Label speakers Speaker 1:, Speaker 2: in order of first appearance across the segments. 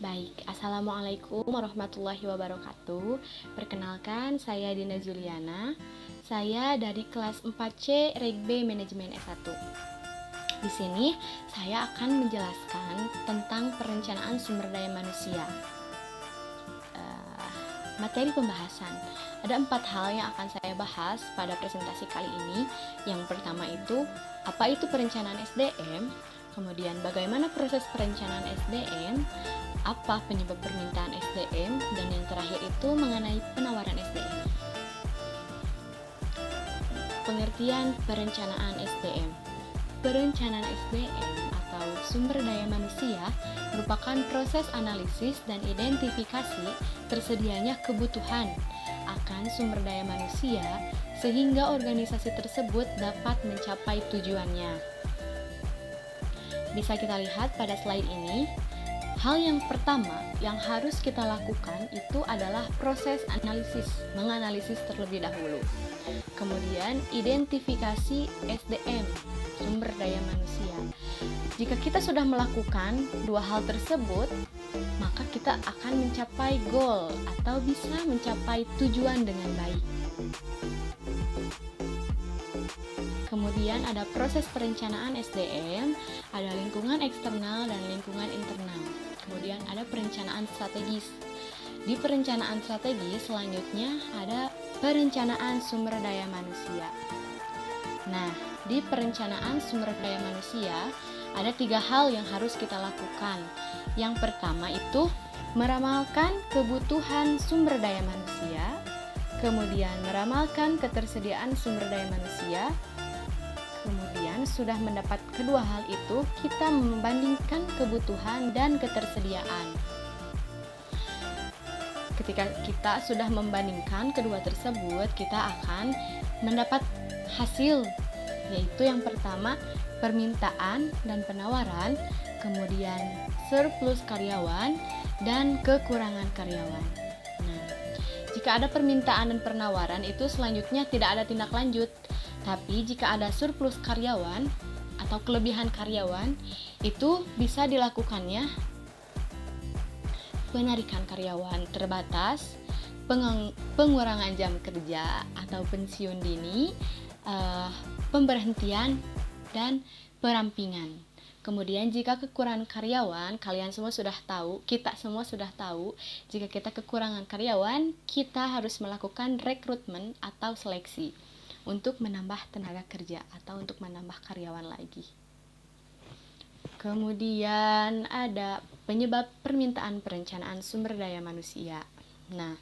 Speaker 1: Baik, Assalamualaikum warahmatullahi wabarakatuh. Perkenalkan, saya Dina Juliana. Saya dari kelas 4C Reg B Manajemen S1. Di sini saya akan menjelaskan tentang perencanaan sumber daya manusia. Materi pembahasan. Ada 4 hal yang akan saya bahas pada presentasi kali ini. Yang pertama itu, apa itu perencanaan SDM? Kemudian bagaimana proses perencanaan SDM? Apa penyebab permintaan SDM? Dan yang terakhir itu mengenai penawaran SDM. Pengertian perencanaan SDM. Perencanaan SDM atau sumber daya manusia merupakan proses analisis dan identifikasi tersedianya kebutuhan akan sumber daya manusia sehingga organisasi tersebut dapat mencapai tujuannya. Bisa kita lihat pada slide ini. Hal yang pertama yang harus kita lakukan itu adalah proses analisis, menganalisis terlebih dahulu. Kemudian identifikasi SDM, sumber daya manusia. Jika kita sudah melakukan dua hal tersebut, maka kita akan mencapai goal atau bisa mencapai tujuan dengan baik. Kemudian ada proses perencanaan SDM, ada lingkungan eksternal dan lingkungan internal. Kemudian ada perencanaan strategis. Di perencanaan strategis selanjutnya ada perencanaan sumber daya manusia. Nah, di perencanaan sumber daya manusia ada 3 hal yang harus kita lakukan. Yang pertama itu meramalkan kebutuhan sumber daya manusia, kemudian meramalkan ketersediaan sumber daya manusia. Kemudian sudah mendapat kedua hal itu, kita membandingkan kebutuhan dan ketersediaan. Ketika kita sudah membandingkan kedua tersebut, kita akan mendapat hasil, yaitu yang pertama permintaan dan penawaran, kemudian surplus karyawan dan kekurangan karyawan. Nah, jika ada permintaan dan penawaran itu selanjutnya tidak ada tindak lanjut. Tapi jika ada surplus karyawan atau kelebihan karyawan, itu bisa dilakukannya penarikan karyawan terbatas, pengurangan jam kerja atau pensiun dini, pemberhentian, dan perampingan. Kemudian jika kekurangan karyawan, kalian semua sudah tahu, kita semua sudah tahu, jika kita kekurangan karyawan, kita harus melakukan rekrutmen atau seleksi untuk menambah tenaga kerja atau untuk menambah karyawan lagi. Kemudian ada penyebab permintaan perencanaan sumber daya manusia. Nah,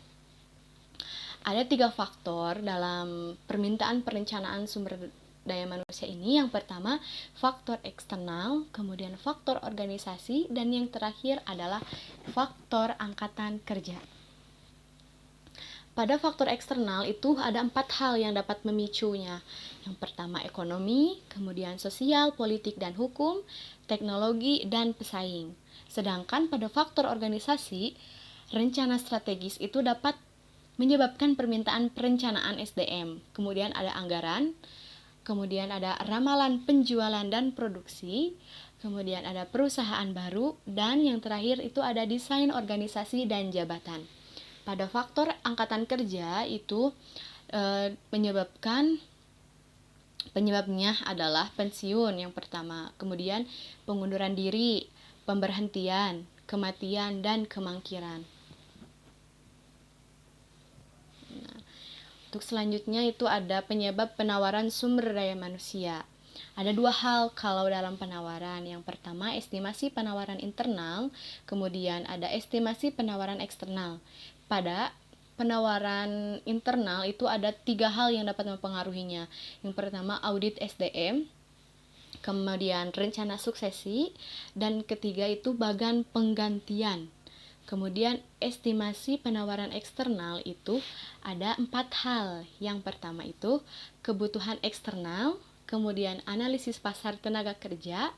Speaker 1: ada 3 faktor dalam permintaan perencanaan sumber daya manusia ini. Yang pertama, faktor eksternal, kemudian faktor organisasi, dan yang terakhir adalah faktor angkatan kerja. Pada faktor eksternal itu ada 4 hal yang dapat memicunya. Yang pertama ekonomi, kemudian sosial, politik dan hukum, teknologi, dan pesaing. Sedangkan pada faktor organisasi, rencana strategis itu dapat menyebabkan permintaan perencanaan SDM. Kemudian ada anggaran, kemudian ada ramalan penjualan dan produksi, kemudian ada perusahaan baru, dan yang terakhir itu ada desain organisasi dan jabatan. Pada faktor angkatan kerja itu penyebabnya adalah pensiun yang pertama, kemudian pengunduran diri, pemberhentian, kematian, dan kemangkiran. Nah, untuk selanjutnya itu ada penyebab penawaran sumber daya manusia. Ada 2 hal kalau dalam penawaran. Yang pertama, estimasi penawaran internal, kemudian ada estimasi penawaran eksternal. Pada penawaran internal itu ada 3 hal yang dapat mempengaruhinya. Yang pertama, audit SDM, kemudian rencana suksesi, dan ketiga itu bagan penggantian. Kemudian estimasi penawaran eksternal itu ada 4 hal. Yang pertama itu kebutuhan eksternal, kemudian analisis pasar tenaga kerja,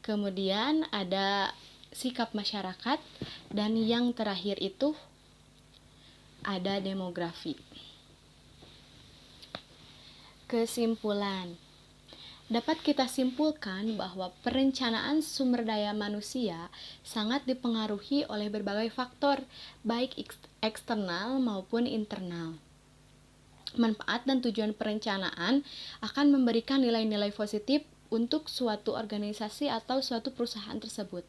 Speaker 1: kemudian ada sikap masyarakat, dan yang terakhir itu ada demografi. Kesimpulan, Dapat kita simpulkan bahwa perencanaan sumber daya manusia sangat dipengaruhi oleh berbagai faktor, baik eksternal maupun internal. Manfaat dan tujuan perencanaan akan memberikan nilai-nilai positif untuk suatu organisasi atau suatu perusahaan tersebut.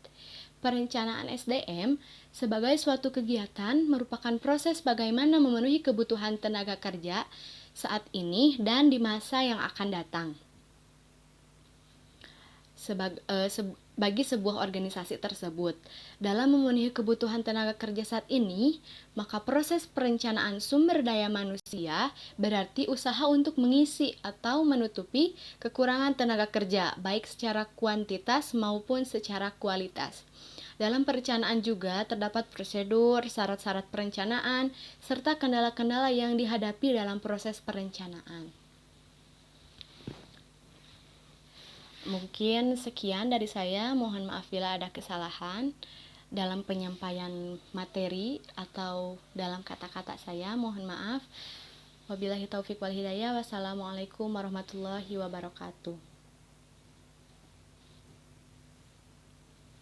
Speaker 1: Perencanaan SDM sebagai suatu kegiatan merupakan proses bagaimana memenuhi kebutuhan tenaga kerja saat ini dan di masa yang akan datang. Bagi sebuah organisasi tersebut. Dalam memenuhi kebutuhan tenaga kerja saat ini, maka proses perencanaan sumber daya manusia berarti usaha untuk mengisi atau menutupi kekurangan tenaga kerja, baik secara kuantitas maupun secara kualitas. Dalam perencanaan juga terdapat prosedur, syarat-syarat perencanaan, serta kendala-kendala yang dihadapi dalam proses perencanaan. Mungkin sekian dari saya, mohon maaf bila ada kesalahan dalam penyampaian materi atau dalam kata-kata saya, mohon maaf. Wabillahi taufiq wal hidayah. Wassalamualaikum warahmatullahi wabarakatuh.